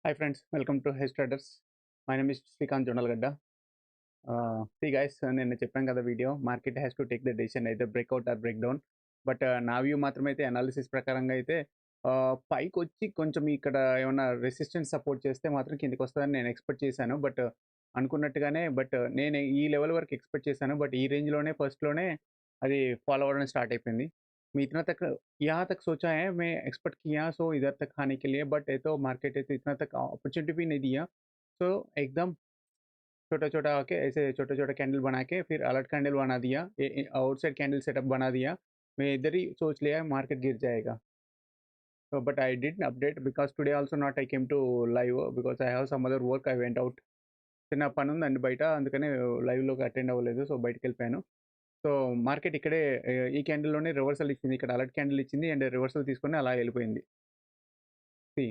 Hi friends, welcome to Hedge Traders. My name is Srikanth Jonalgadda. See guys, నేను చెప్పాను కదా video market has to take the decision అయితే breakout or break down. But నా view మాత్రం అయితే analysis ప్రకారంగా అయితే పైకి వచ్చి కొంచెం ఇక్కడ ఏమన్నా రెసిస్టెన్స్ సపోర్ట్ చేస్తే మాత్రం కిందికి వస్తుందని నేను ఎక్స్పెక్ట్ చేశాను. బట్ అనుకున్నట్టుగానే నేను ఈ లెవెల్ వరకు ఎక్స్పెక్ట్ చేశాను. బట్ ఈ రేంజ్లోనే ఫస్ట్లోనే అది ఫాలో అవ్వడం స్టార్ట్ అయిపోయింది. मैं इतना तक यहाँ तक सोचा है, मैं एक्सपेक्ट किया सो इधर तक आने के लिए, बट ये तो मार्केट है तो इतना तक अपॉर्चुनिटी भी नहीं दिया. सो एकदम छोटा छोटा आके ऐसे छोटा छोटा कैंडल बना के फिर अलर्ट कैंडल बना दिया, आउटसाइड कैंडल सेटअप बना दिया. मैं इधर ही सोच लिया मार्केट गिर जाएगा. So but I didn't update because today also not I came to live because I have some other work. I went out. చిన్న పని ఉందండి బయట, అందుకనే లైవ్లోకి అటెండ్ అవ్వలేదు. సో బయటకు వెళ్ళిపోయాను. సో మార్కెట్ ఇక్కడే ఈ క్యాండిల్లోనే రివర్సల్ ఇచ్చింది. ఇక్కడ అలర్ట్ క్యాండిల్ ఇచ్చింది అండ్ రివర్సల్ తీసుకొని అలా వెళ్ళిపోయింది. సి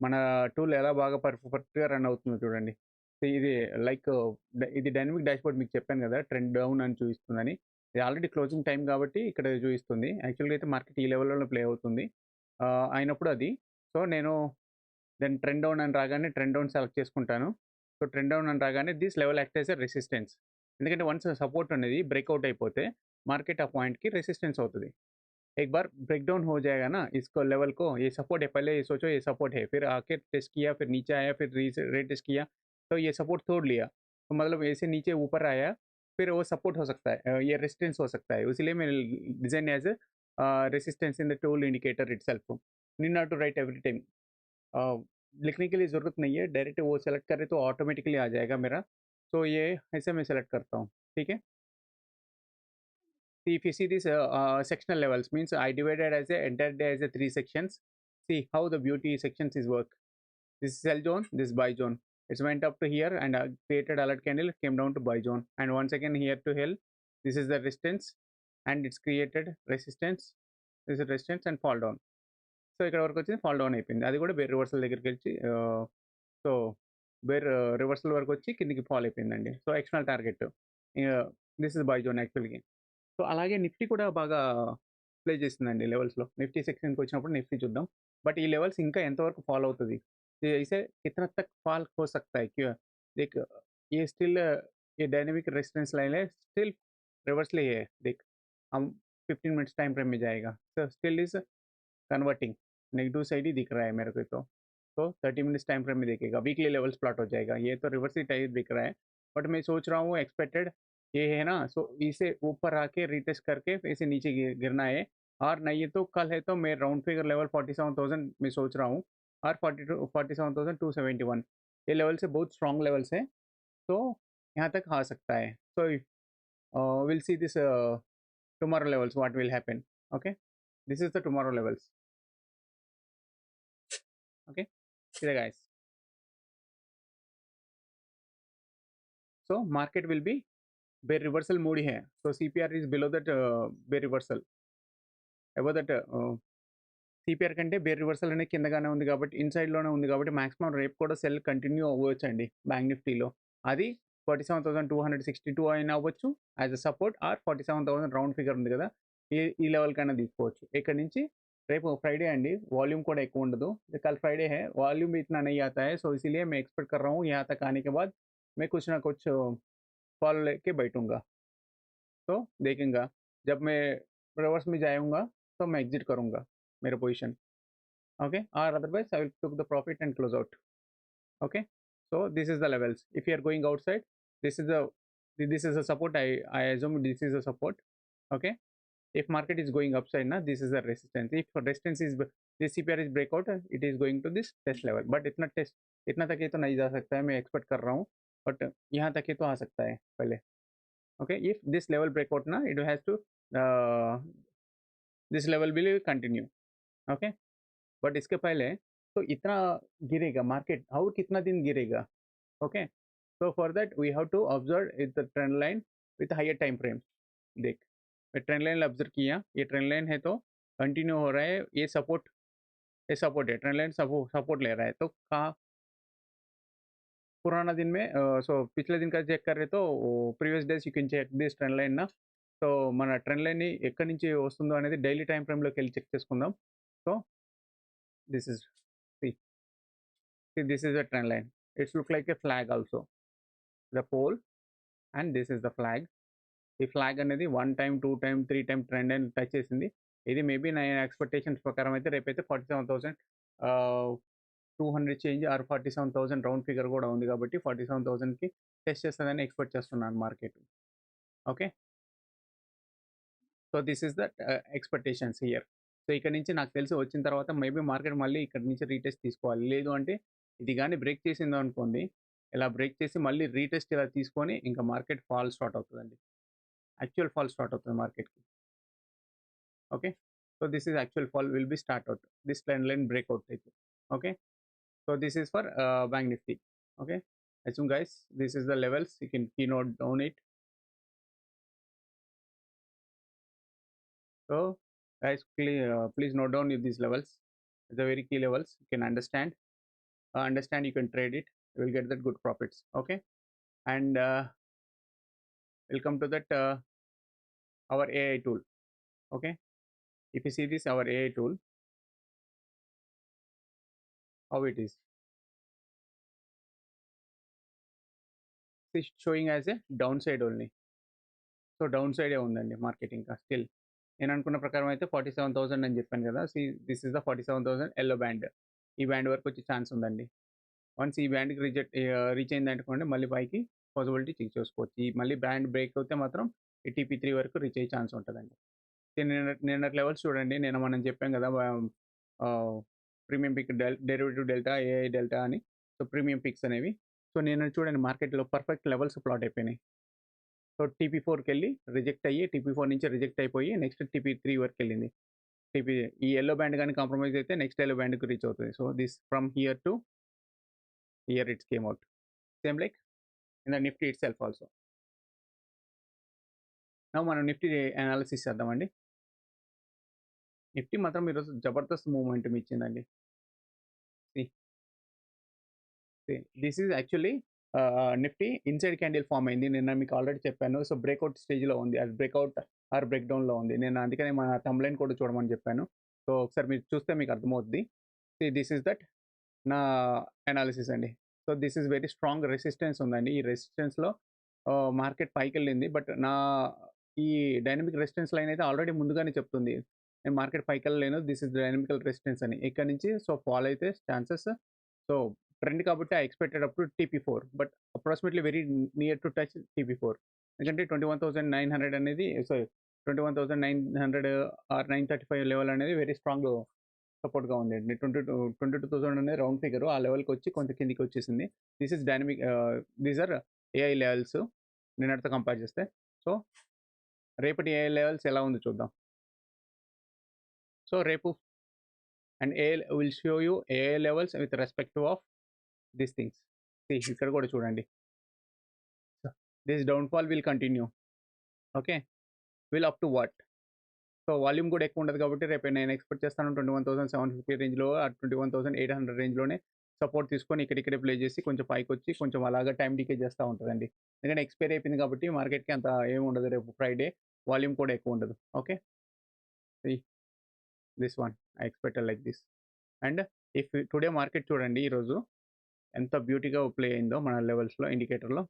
మన టూల్ ఎలా బాగా పర్ఫెక్ట్గా రన్ అవుతుందో చూడండి. ఇది లైక్ ఇది డైనమిక్ డాష్బోర్డ్ మీకు చెప్పాను కదా, ట్రెండ్ డౌన్ అని చూపిస్తుందని. ఇది ఆల్రెడీ క్లోజింగ్ టైం కాబట్టి ఇక్కడ చూపిస్తుంది. యాక్చువల్గా అయితే మార్కెట్ ఈ లెవెల్లో ప్లే అవుతుంది అయినప్పుడు అది. సో నేను దెన్ ట్రెండ్ డౌన్ అని రాగానే ట్రెండ్ డౌన్ సెలెక్ట్ చేసుకుంటాను. సో ట్రెండ్ డౌన్ అని రాగానే this level act as a resistance. ఎందుకంటే వన్స్ సపోర్ట్ అనేది బ్రేక్అవుట్ అయిపోతే మార్కెట్ ఆ पाइंट की रेसिस्टेंस होती है. एक बार ब्रेक डाउन हो जाएगा ना इसको लेवल को, ये सपोर्ट है, पहले ये सोचो ये सपोर्ट है, फिर आके टेस्ट किया, फिर नीचे आया, फिर टेस्ट किया, तो ये सपोर्ट तोड़ लिया, तो मतलब ऐसे नीचे ऊपर आया, फिर वो सपोर्ट हो सकता है, ये रेसिस्टेंस हो सकता है. इसलिए मैं design as a resistance in the tool indicator itself. Need not to write every time. लिखने की ज़रूरत नहीं है, डायरेक्ट वो सेलेक्ट करें तो ऑटोमेटिकली आ जाएगा मेरा. तो ये ऐसे मैं सेलेक्ट करता हूँ. ठीक है. See, if you see this sectional levels, means I divided as a entire day as a 3 sections. See how the beauty sections is work. This is sell zone, this buy zone. It went up to here and created alert candle, came down to buy zone, and once again here to hell. This is the resistance, and it's created resistance. This is resistance and fall down. So ఇక్కడ వరకు వచ్చింది, fall down అయిపోయింది. అది కూడా bear reversal దగ్గరికి వచ్చి so bear reversal వరకు వచ్చి కిందికి ఫాల్ అయిపోయిందండి. So external target this is by zone యాక్చువల్గా. సో అలాగే నిఫ్టీ కూడా బాగా ప్లే చేసిందండి లెవెల్స్లో. నిఫ్టీ సెక్షన్కి వచ్చినప్పుడు నిఫ్టీ చూద్దాం. బట్ ఈ లెవెల్స్ ఇంకా ఎంతవరకు ఫాలో అవుతుంది, इसे कितना तक फॉल हो सकता है क्यों. देख ये स्टिल ये डायनेमिक रेजिस्टेंस लाइन है, स्टिल रिवर्सली है. देख हम 15 मिनट्स टाइम फ्रेम में जाएगा, so still is converting negative side ही दिख रहा है मेरे को. तो 30 मिनट्स टाइम फ्रेम में देखेगा, वीकली लेवल्स प्लॉट हो जाएगा. ये तो रिवर्स ही टाइप दिख रहा है, बट मैं सोच रहा हूँ एक्सपेक्टेड ये है ना. सो इसे ऊपर आके रिटेस्ट करके इसे नीचे गिरना है, और नहीं तो कल है तो मैं राउंड फिगर लेवल 47,000 में सोच रहा हूँ, और 47,271 ये लेवल से बहुत स्ट्रॉन्ग लेवल्स है. तो यहाँ तक आ सकता है. So will see this tomorrow levels what will happen. Okay, this is the tomorrow levels. Okay, see the guys. So market will be bear reversal mood है. So CPR is below that bear reversal. Above that CPR కంటే bear reversal అనేది కిందగానే ఉంది కాబట్టి ఇన్సైడ్లోనే ఉంది కాబట్టి maximum రేపు కూడా cell continue అవ్వచ్చు అండి బ్యాంక్ నిఫ్టీలో. అది 47,262 అయినా అవ్వచ్చు as a support, or 47,000 round figure ఉంది కదా, ఈ లెవెల్ కైనా తీసుకోవచ్చు. ఇక్కడ నుంచి రేపు ఫ్రైడే అండి, वॉल्यूम కూడా ఎక్కువ ఉండదు. कल फ्राइडे है, वॉल्यूम भी इतना नहीं आता है. सो इसीलिए मैं एक्सपेक्ट कर रहा हूँ यहाँ तक आने के बाद मैं कुछ ना कुछ फॉल लेके बैठूंगा. तो देखेंगे जब मैं रिवर्स में जाऊंगा तो मैं एग्जिट करूंगा मेरा position. Okay, or otherwise I will took the profit and close out. Okay, so this is the levels. If you are going outside, this is a support. I assume this is a support. Okay, if market is going upside now, this is a resistance. If resistance is this CPR is breakout, it is going to this test level. But इतना तक ये तो नहीं जा सकता है, मैं expect कर रहा हूँ. बट यहाँ तक ये तो आ सकता है पहले. Okay, if this level breakout ना, it has to uh, this level will continue. Okay, but इसके पहले तो इतना गिरेगा मार्केट, और कितना दिन गिरेगा. Okay, so for that we have to observe the trend line with higher time frame. देख मैं ट्रेंड लाइन ऑब्जर्व किया, ये ट्रेंड लाइन है तो कंटिन्यू हो रहा है, ये सपोर्ट है, ट्रेंड लाइन सपोर्ट ले रहा है. तो कहाँ पुराना दिन में సో పిछले दिन का చెక్ कर रहे तो previous days you can check this trend line నా. సో మన ట్రెండ్ లైన్ ఎక్కడి నుంచి వస్తుందో అనేది డైలీ టైం ఫ్రేమ్లోకి వెళ్ళి చెక్ చేసుకుందాం. So this is See, this is a trend line. It's look like a flag also. The pole and this is the flag. ఈ flag అనేది 1 టైమ్ 2 టైమ్ 3 టైమ్ ట్రెండ్ అని touch చేసింది. ఇది maybe నా expectations ప్రకారం అయితే రేపైతే 47,000 200 చేంజ్ ఆర్ 47,000 రౌండ్ ఫిగర్ కూడా ఉంది కాబట్టి 47,000కి టెస్ట్ చేస్తుందని ఎక్స్పెక్ట్ చేస్తున్నాను market. Okay, so this is the expectations here. So ఇక్కడ నుంచి నాకు తెలిసి వచ్చిన తర్వాత మేబీ మార్కెట్ మళ్ళీ ఇక్కడ నుంచి రీటెస్ట్ తీసుకోవాలి. లేదు అంటే ఇది కానీ బ్రేక్ చేసిందో అనుకోండి, ఇలా బ్రేక్ చేసి మళ్ళీ రీటెస్ట్ ఇలా తీసుకొని ఇంకా మార్కెట్ ఫాల్ స్టార్ట్ అవుతుందండి. యాక్చువల్ ఫాల్ స్టార్ట్ అవుతుంది మార్కెట్కి. Okay, so this is actual fall will be start out this trend line breakout అయితే. ఓకే, so this is for bank nifty. Okay, assume guys this is the levels, you can keynote down it. So guys please note down these levels. It's a very key levels, you can understand you can trade it, you will get that good profits. Okay, and we'll come to that our AI tool. Okay, if you see this our AI tool, how it is, it's showing as a downside only. So down సైడే ఉందండి market ఇంకా still. నేను అనుకున్న ప్రకారం అయితే 47,000 అని చెప్పాను కదా. This is the 47,000 yellow band. ఈ బ్యాండ్ వరకు వచ్చే ఛాన్స్ ఉందండి. వన్స్ ఈ బ్యాండ్కి రీచ్ అయింది అనుకోండి మళ్ళీ పైకి పాసిబిలిటీ చెక్ చేసుకోవచ్చు. ఈ మళ్ళీ బ్యాండ్ బ్రేక్ అయితే మాత్రం ఈ TP3 వరకు రీచ్ అయ్యే ఛాన్స్ ఉంటుందండి. నిన్న లెవెల్స్ చూడండి, నేను మనం చెప్పాం కదా premium pick derivative delta, AI delta అని. సో ప్రీమియం పిక్స్ అనేవి. సో నేను చూడండి మార్కెట్లో పర్ఫెక్ట్ లెవెల్స్ ప్లాట్ అయిపోయినాయి. సో TP4కి వెళ్ళి రిజెక్ట్ అయ్యి TP4 నుంచి రిజెక్ట్ అయిపోయి నెక్స్ట్ TP3 వరకు వెళ్ళింది. ఈ ఎల్లో బ్యాండ్ కానీ కాంప్రమైజ్ అయితే నెక్స్ట్ ఎల్లో బ్యాండ్కి రీచ్ అవుతుంది. So this from here to here it's came out. Same like in the Nifty itself also. నా మనం నిఫ్టీ అనాలిసిస్ చేద్దామండి. నిఫ్టీ మాత్రం ఈరోజు జబర్దస్త్ మూవ్మెంట్ ఇచ్చిందండి. This is actually Nifty inside candle form అయింది. నేను మీకు ఆల్రెడీ చెప్పాను. సో బ్రేక్అవుట్ స్టేజ్లో ఉంది, అది బ్రేక్అవుట్ ఆర్ బ్రేక్ డౌన్లో ఉంది. నేను అందుకనే మన థంబ్లైన్ కూడా చూడమని చెప్పాను. సో ఒకసారి మీరు చూస్తే మీకు అర్థమవుతుంది. దిస్ ఈజ్ దట్ నా అనాలిసిస్ అండి. So this is very strong resistance ఉందండి. ఈ రెసిస్టెన్స్లో మార్కెట్ పైకి వెళ్ళింది. బట్ ఈ డైనమిక్ రెసిస్టెన్స్ లైన్ అయితే ఆల్రెడీ ముందుగానే చెప్తుంది నేను మార్కెట్ పైకి వెళ్ళలేను, దిస్ ఇస్ డైనమికల్ రెసిస్టెన్స్ అని. ఇక్కడ నుంచి సో ఫాల్ అయితే ఛాన్సెస్. సో ట్రెండ్ కాబట్టి I expected up to TP4, but approximately very near to touch TP4. ఎందుకంటే 21,900 అనేది, సారీ 21,900 ఆర్ 935 లెవెల్ అనేది వెరీ స్ట్రాంగ్ సపోర్ట్గా ఉంది అండి. 22,000 అనేది రౌండ్ ఫిగర్, ఆ లెవెల్కి వచ్చి కొంచెం కిందికి వచ్చేసింది. This is dynamic, these are AI levels నిన్నటితో కంపేర్ చేస్తే. సో రేపటి AI లెవెల్స్ ఎలా ఉందో చూద్దాం. సో రేపు and AI will show you AI levels with respective of these things. ఇక్కడ కూడా చూడండి, this downfall will continue. Okay, will up to what. So volume కూడా ఎక్కువ ఉండదు కాబట్టి రేపు నేను ఎక్స్పెక్ట్ చేస్తాను 21,750 రేంజ్లో, 21,800 రేంజ్లోనే సపోర్ట్ తీసుకొని ఇక్కడిక్కడే ప్లే చేసి కొంచెం పైకి వచ్చి కొంచెం అలాగా టైం డికే చేస్తూ ఉంటుందండి. ఎందుకంటే ఎక్స్పైర్ అయిపోయింది కాబట్టి మార్కెట్కి అంత ఏమి ఉండదు. రేపు ఫ్రైడే వాల్యూమ్ కూడా ఎక్కువ ఉండదు. Okay, this one I expect like this. And if today market చూడండి ఈరోజు ఎంత బ్యూటీగా ప్లే అయిందో మన లెవెల్స్లో, ఇండికేటర్లో.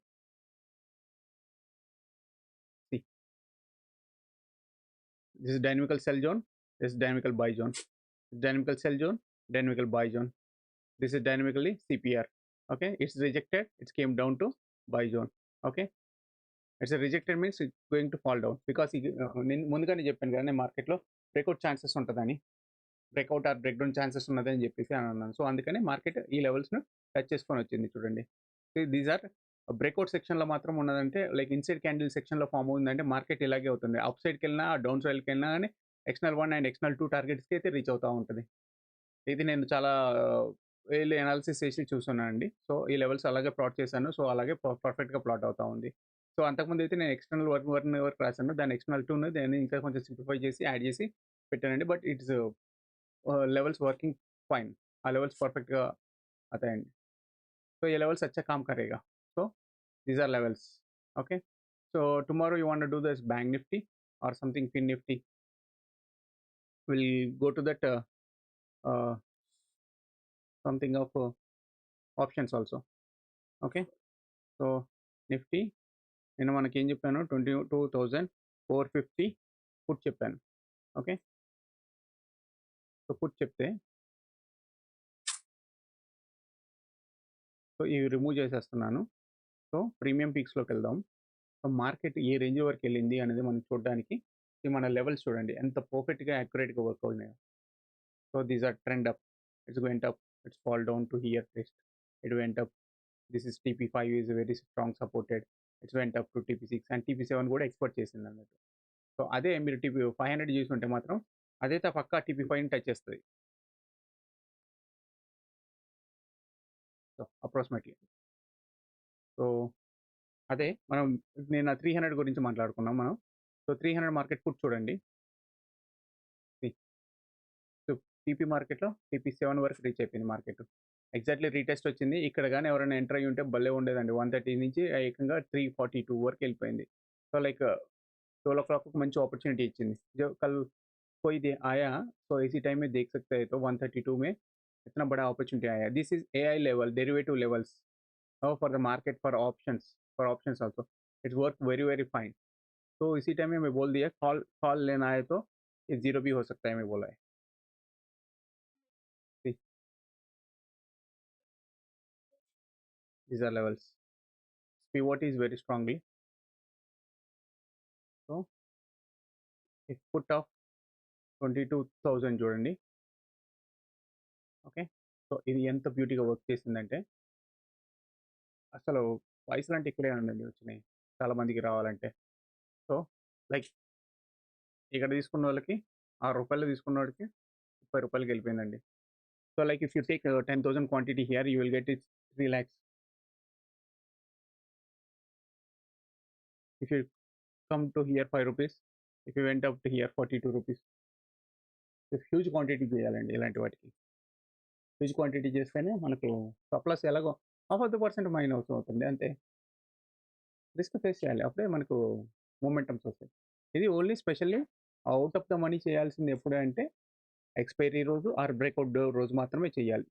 This is dynamical sell zone, this dynamical buy zone, dynamical sell zone, dynamical buy zone. This is dynamically CPR. Okay, it's rejected, it came down to buy zone. Okay, it's a rejected means it's going to fall down because నేను ముందుగానే చెప్పాను కదా మార్కెట్లో breakout chances ఉంటుందని, breakout or break down chances ఉన్నదని చెప్పేసి అని అన్నాను. సో అందుకని మార్కెట్ ఈ లెవెల్స్ను టచ్ చేసుకొని వచ్చింది చూడండి. దీస్ ఆర్ బ్రేక్అవుట్ సెక్షన్లో మాత్రం ఉన్నదంటే లైక్ ఇన్సైడ్ క్యాండిల్ సెక్షన్లో ఫామ్ అవుతుందంటే మార్కెట్ ఇలాగే అవుతుంది. అప్ సైడ్కి వెళ్ళినా డౌన్ సైడ్కి వెళ్ళినా కానీ ఎక్స్టర్నల్ 1 అండ్ ఎక్స్టర్నల్ 2 టార్గెట్స్కి అయితే రీచ్ అవుతూ ఉంటుంది. ఇది నేను చాలా వేలు అనాలిసిస్ చేసి చూస్తున్నానండి. సో ఈ లెవెల్స్ అలాగే ప్లాట్ చేశాను. సో అలాగే పర్ఫెక్ట్గా ప్లాట్ అవుతూ ఉంది. సో అంతకుముందు అయితే నేను ఎక్స్టర్నల్ వరకు రాశాను, దాన్ని ఎక్స్టర్నల్ 2 దాన్ని ఇంకా కొంచెం సింప్లిఫై చేసి యాడ్ చేసి పెట్టానండి. But it's levels working fine, ఆ లెవెల్స్ పర్ఫెక్ట్గా అవుతాయండి. సో ఈ లెవెల్స్ అచ్చా కామ్ కరేగా. So these are levels. Okay, so tomorrow you want to do this Bank Nifty or something Fin Nifty. We'll go to that something of options also. Okay. So Nifty నేను మనకేం చెప్పాను 22,450 put చెప్పాను. Okay. So put చెప్తే so ఇవి remove చేసేస్తున్నాను. So premium పీక్స్లోకి వెళ్దాం. So market ఏ range వరకు వెళ్ళింది అనేది మనం చూడడానికి మన లెవెల్స్ చూడండి ఎంత పర్ఫెక్ట్గా యాక్యురేట్గా వర్క్ అవుతున్నాయో. So these are trend up, it's went up, it's fall down to here test, it went up, this is TP5 is very strong supported, it's went up to TP6 and TP7 కూడా export చేసింది అన్నట్టు. So అదే మీరు TP500 చూసుకుంటే మాత్రం అదైతే పక్కా TP5ని touch చేస్తుంది. So approximately. So అదే మనం నేను 300 గురించి మాట్లాడుకున్నాం మనం. సో 300 మార్కెట్ పుట్ చూడండి. సో TP మార్కెట్లో TP7 వరకు రీచ్ అయిపోయింది మార్కెట్. ఎగ్జాక్ట్లీ రీటెస్ట్ వచ్చింది. ఇక్కడ కానీ ఎవరైనా ఎంటర్ అయ్యి ఉంటే భలే ఉండేదండి. 130 నుంచి ఏకంగా 342 వరకు వెళ్ళిపోయింది. సో లైక్ 12 o'clock को मंची अपॉर्चुनिटी इच्छिंदी जो कल कोई दे आया, तो इसी टाइम में देख सकते हैं तो 132 में इतना बड़ा अपॉर्चुनिटी आया. This is AI level derivative levels for the market for options also it's work very very fine. तो इसी टाइम में मैं बोल दिया कॉल कॉल लेना है तो ये जीरो भी हो सकता है, मैं बोला है. These are levels. Pivot is very strongly. So if put off 22,000 చూడండి. ఓకే. సో ఇది ఎంత బ్యూటీగా వర్క్ చేసిందంటే అసలు పైసలు అంటే ఇక్కడే ఉండండి వచ్చినాయి చాలా మందికి రావాలంటే. సో లైక్ ఇక్కడ తీసుకున్న వాళ్ళకి ₹6 తీసుకున్న వాడికి ₹30 వెళ్ళిపోయిందండి. So like if you take 10,000 quantity here you will get it 3 lakhs. If you come to here ₹5, if you went up to here ₹42. Huge quantity చేయాలండి ఇలాంటి వాటికి. హ్యూజ్ క్వాంటిటీ చేస్తేనే మనకు సప్లస్ ఎలాగో half of the percent minus అవుతుంది అంతే. Risk face చేయాలి అప్పుడే మనకు మూమెంటమ్స్ వస్తాయి. ఇది only specially out of the money చేయాల్సింది ఎప్పుడు అంటే ఎక్స్పైరీ రోజు ఆర్ బ్రేక్అవుట్ రోజు మాత్రమే చేయాలి.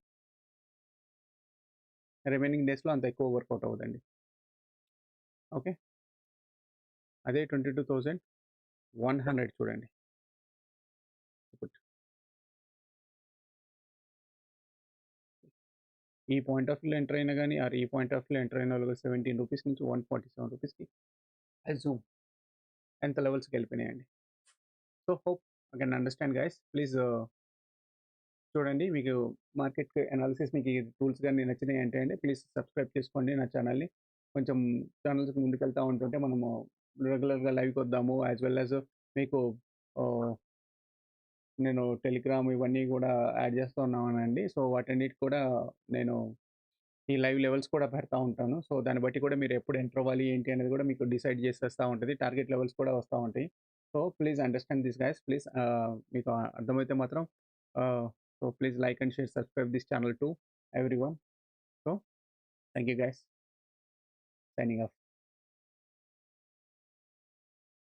రిమైనింగ్ డేస్లో అంత ఎక్కువ వర్కౌట్ అవ్వదండి. ఓకే. అదే 22,100 చూడండి. ఈ పాయింట్ ఆఫ్ వ్యూలో ఎంటర్ అయినా కానీ ఆర్ ఈ పాయింట్ ఆఫ్ వ్యూలో ఎంటర్ అయిన వాళ్ళు ₹17 నుంచి ₹147కి అజ్యూమ్ ఎంత లెవెల్స్కి వెళ్ళిపోయినాయండి. So hope I can understand guys. Please చూడండి మీకు మార్కెట్ అనాలిసిస్ మీకు ఈ టూల్స్ కానీ నచ్చినాయి అంటే అండి ప్లీజ్ సబ్స్క్రైబ్ చేసుకోండి నా ఛానల్ని. కొంచెం ఛానల్స్కి ముందుకెళ్తూ ఉంటుంటే మనము రెగ్యులర్గా లైవ్కి వద్దాము. యాజ్ వెల్ యాజ్ మీకు నేను టెలిగ్రామ్ ఇవన్నీ కూడా యాడ్ చేస్తూ ఉన్నానండి. సో వాటన్నిటి కూడా నేను ఈ లైవ్ లెవెల్స్ కూడా పెడతా ఉంటాను. సో దాన్ని బట్టి కూడా మీరు ఎప్పుడు ఎంటర్ అవ్వాలి ఏంటి అనేది కూడా మీకు డిసైడ్ చేసేస్తూ ఉంటుంది. టార్గెట్ లెవెల్స్ కూడా వస్తూ ఉంటాయి. So please understand this guys. Please మీకు అర్థమైతే మాత్రం so please like and share subscribe this channel to every one. So thank you guys. Signing off.